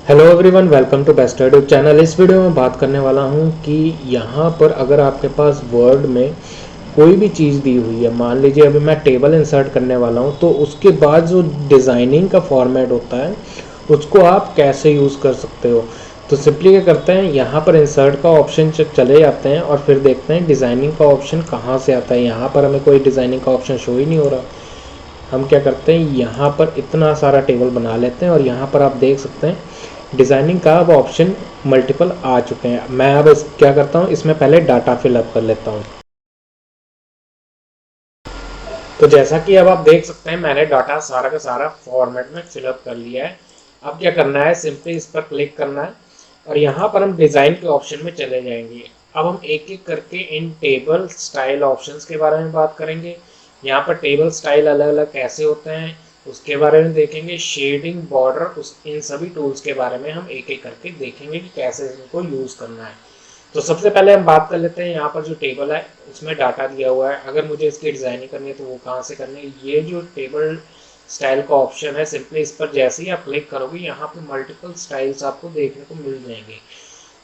Hello everyone, welcome to best YouTube channel. इस video में बात करने वाला हूं कि यहाँ पर अगर आपके पास वर्ड में कोई भी चीज़ दी हुई है, मान लीजिए अभी मैं टेबल इंसर्ट करने वाला हूं, तो उसके बाद जो डिज़ाइनिंग का फॉर्मेट होता है उसको आप कैसे यूज़ कर सकते हो। तो सिंपली क्या करते हैं, यहाँ पर इंसर्ट का ऑप्शन चले जाते हैं और फिर देखते हैं डिज़ाइनिंग का ऑप्शन कहाँ से आता है। यहाँ पर हमें कोई डिज़ाइनिंग का ऑप्शन शो ही नहीं हो रहा। हम क्या करते हैं, यहाँ पर इतना सारा टेबल बना लेते हैं और यहाँ पर आप देख सकते हैं डिज़ाइनिंग का अब ऑप्शन मल्टीपल आ चुके हैं। मैं अब क्या करता हूँ, इसमें पहले डाटा फिलअप कर लेता हूँ। तो जैसा कि अब आप देख सकते हैं मैंने डाटा सारा का सारा फॉर्मेट में फिलअप कर लिया है। अब क्या करना है, सिंपली इस पर क्लिक करना है और यहाँ पर हम डिज़ाइन के ऑप्शन में चले जाएंगे। अब हम एक एक करके इन टेबल स्टाइल ऑप्शंस के बारे में बात करेंगे। यहाँ पर टेबल स्टाइल अलग अलग कैसे होते हैं उसके बारे में देखेंगे। शेडिंग, बॉर्डर, उस इन सभी टूल्स के बारे में हम एक एक करके देखेंगे कि कैसे इनको यूज़ करना है। तो सबसे पहले हम बात कर लेते हैं, यहाँ पर जो टेबल है उसमें डाटा दिया हुआ है। अगर मुझे इसकी डिज़ाइनिंग करनी है तो वो कहाँ से करनी है। ये जो टेबल स्टाइल का ऑप्शन है, सिंपली इस पर जैसे ही आप क्लिक करोगे यहाँ पे मल्टीपल स्टाइल्स आपको देखने को मिल जाएंगे।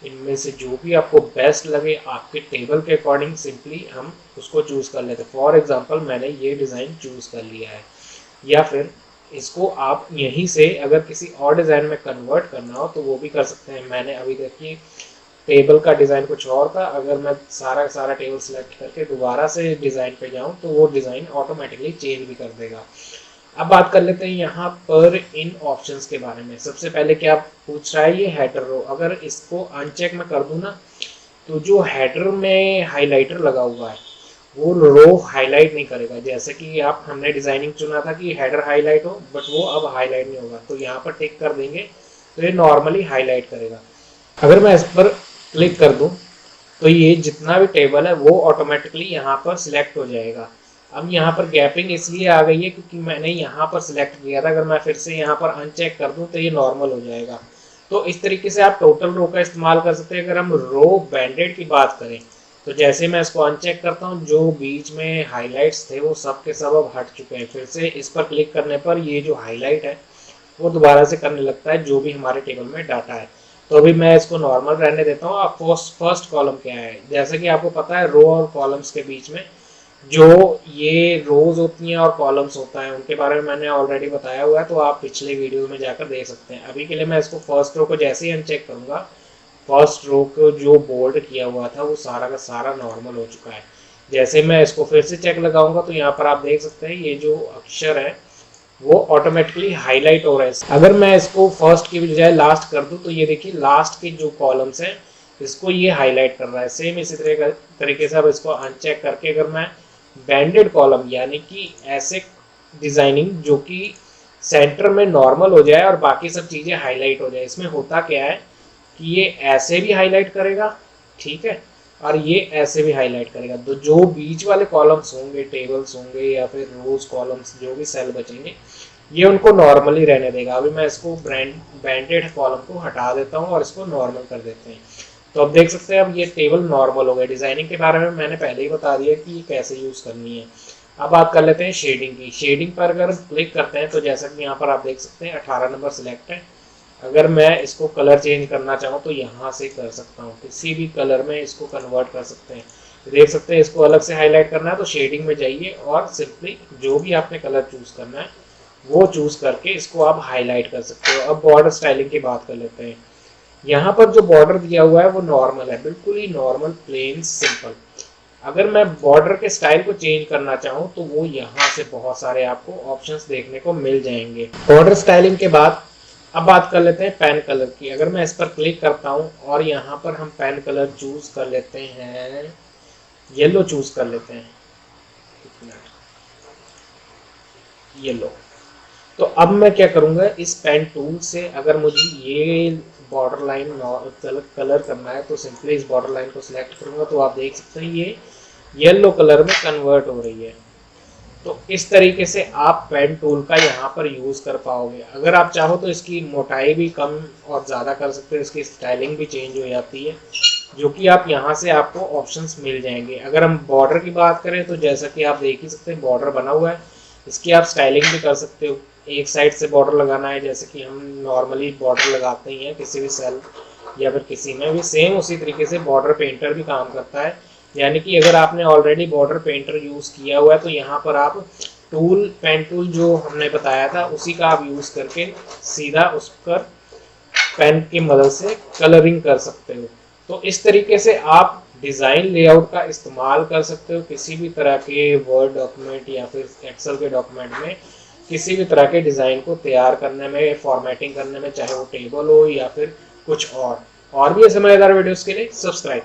इनमें से जो भी आपको बेस्ट लगे आपके टेबल के अकॉर्डिंग सिंपली हम उसको चूज़ कर लेते हैं। फॉर एग्जांपल मैंने ये डिज़ाइन चूज़ कर लिया है, या फिर इसको आप यहीं से अगर किसी और डिज़ाइन में कन्वर्ट करना हो तो वो भी कर सकते हैं। मैंने अभी देखिए टेबल का डिज़ाइन कुछ और था, अगर मैं सारा का सारा टेबल सेलेक्ट करके दोबारा से डिज़ाइन पे जाऊं तो वो डिज़ाइन ऑटोमेटिकली चेंज भी कर देगा। अब बात कर लेते हैं यहाँ पर इन ऑप्शंस के बारे में। सबसे पहले क्या पूछ रहा है, ये हेडर रो। अगर इसको अनचेक में कर दूं ना तो जो हेडर में हाइलाइटर लगा हुआ है वो रो हाईलाइट नहीं करेगा। जैसे कि आप हमने डिजाइनिंग चुना था कि हेडर हाईलाइट हो, बट वो अब हाईलाइट नहीं होगा। तो यहाँ पर टिक कर देंगे तो ये नॉर्मली हाईलाइट करेगा। अगर मैं इस पर क्लिक कर दूं तो ये जितना भी टेबल है वो ऑटोमेटिकली यहाँ पर सिलेक्ट हो जाएगा। अब यहाँ पर गैपिंग इसलिए आ गई है क्योंकि मैंने यहाँ पर सिलेक्ट किया था। अगर मैं फिर से यहाँ पर अनचेक कर दूं तो ये नॉर्मल हो जाएगा। तो इस तरीके से आप टोटल रो का इस्तेमाल कर सकते हैं। अगर हम रो बैंडेड की बात करें तो जैसे मैं इसको अनचेक करता हूँ, जो बीच में हाईलाइट्स थे वो सब के सब अब हट चुके हैं। फिर से इस पर क्लिक करने पर ये जो हाईलाइट है वो दोबारा से करने लगता है जो भी हमारे टेबल में डाटा है। तो अभी मैं इसको नॉर्मल रहने देता हूँ। अब फर्स्ट कॉलम क्या है, जैसे कि आपको पता है रो और कॉलम्स के बीच में जो ये रोज होती हैं और कॉलम्स होता है उनके बारे में मैंने ऑलरेडी बताया हुआ है, तो आप पिछले वीडियो में जाकर देख सकते हैं। अभी के लिए मैं इसको फर्स्ट रो को जैसे ही अनचेक करूंगा, फर्स्ट रो को जो बोल्ड किया हुआ था वो सारा का सारा नॉर्मल हो चुका है। जैसे मैं इसको फिर से चेक लगाऊंगा तो यहाँ पर आप देख सकते हैं ये जो अक्षर है वो ऑटोमेटिकली हाईलाइट हो रहा है। अगर मैं इसको फर्स्ट की बजाय लास्ट कर दूं तो ये देखिए लास्ट के जो कॉलम्स हैं इसको ये हाईलाइट कर रहा है। सेम इसी तरीके से अब इसको अनचेक करके अगर मैं बैंडेड कॉलम यानी कि ऐसे डिजाइनिंग जो कि सेंटर में नॉर्मल हो जाए और बाकी सब चीजें हाईलाइट हो जाए, इसमें होता क्या है कि ये ऐसे भी हाईलाइट करेगा, ठीक है, और ये ऐसे भी हाईलाइट करेगा। तो जो बीच वाले कॉलम्स होंगे, टेबल्स होंगे या फिर रोज कॉलम्स, जो भी सेल बचेंगे ये उनको नॉर्मली रहने देगा। अभी मैं इसको बैंडेड कॉलम को हटा देता हूँ और इसको नॉर्मल कर देते हैं। तो अब देख सकते हैं अब ये टेबल नॉर्मल हो गए। डिजाइनिंग के बारे में मैंने पहले ही बता दिया कि ये कैसे यूज करनी है। अब बात कर लेते हैं शेडिंग की। शेडिंग पर अगर क्लिक करते हैं तो जैसा कि यहाँ पर आप देख सकते हैं 18 नंबर सिलेक्ट है। अगर मैं इसको कलर चेंज करना चाहूँ तो यहाँ से कर सकता हूँ, किसी भी कलर में इसको कन्वर्ट कर सकते हैं। देख सकते हैं इसको अलग से हाईलाइट करना है तो शेडिंग में जाइए और सिंपली जो भी आपने कलर चूज करना है वो चूज करके इसको आप हाईलाइट कर सकते हो। अब बॉर्डर स्टाइलिंग की बात कर लेते हैं। यहाँ पर जो बॉर्डर दिया हुआ है वो नॉर्मल है, बिल्कुल ही नॉर्मल, प्लेन, सिंपल। अगर मैं बॉर्डर के स्टाइल को चेंज करना चाहूँ तो वो यहाँ से बहुत सारे आपको ऑप्शंस देखने को मिल जाएंगे। बॉर्डर स्टाइलिंग के बाद अब बात कर लेते हैं पेन कलर की। अगर मैं इस पर क्लिक करता हूँ और यहाँ पर हम पेन कलर चूज कर लेते हैं, येलो चूज कर लेते हैं, येलो। तो अब मैं क्या करूँगा, इस पेन टूल से अगर मुझे ये बॉर्डर लाइन कलर करना है तो सिंपली इस बॉर्डर लाइन को सिलेक्ट करूँगा तो आप देख सकते हैं ये येलो कलर में कन्वर्ट हो रही है। तो इस तरीके से आप पेन टूल का यहाँ पर यूज़ कर पाओगे। अगर आप चाहो तो इसकी मोटाई भी कम और ज़्यादा कर सकते हो, इसकी स्टाइलिंग भी चेंज हो जाती है, जो कि आप यहाँ से आपको ऑप्शंस मिल जाएंगे। अगर हम बॉर्डर की बात करें तो जैसा कि आप देख ही सकते हैं बॉर्डर बना हुआ है, इसकी आप स्टाइलिंग भी कर सकते हो। एक साइड से बॉर्डर लगाना है जैसे कि हम नॉर्मली बॉर्डर लगाते ही हैं किसी भी सेल या फिर किसी में भी, सेम उसी तरीके से बॉर्डर पेंटर भी काम करता है। यानी कि अगर आपने ऑलरेडी बॉर्डर पेंटर यूज़ किया हुआ है तो यहाँ पर आप टूल पेन टूल जो हमने बताया था उसी का आप यूज़ करके सीधा उस पर पेन की मदद से कलरिंग कर सकते हो। तो इस तरीके से आप डिज़ाइन लेआउट का इस्तेमाल कर सकते हो किसी भी तरह के वर्ड डॉक्यूमेंट या फिर एक्सेल के डॉक्यूमेंट में किसी भी तरह के डिज़ाइन को तैयार करने में, फॉर्मेटिंग करने में, चाहे वो टेबल हो या फिर कुछ और भी ऐसे मज़ेदार वीडियोस के लिए सब्सक्राइब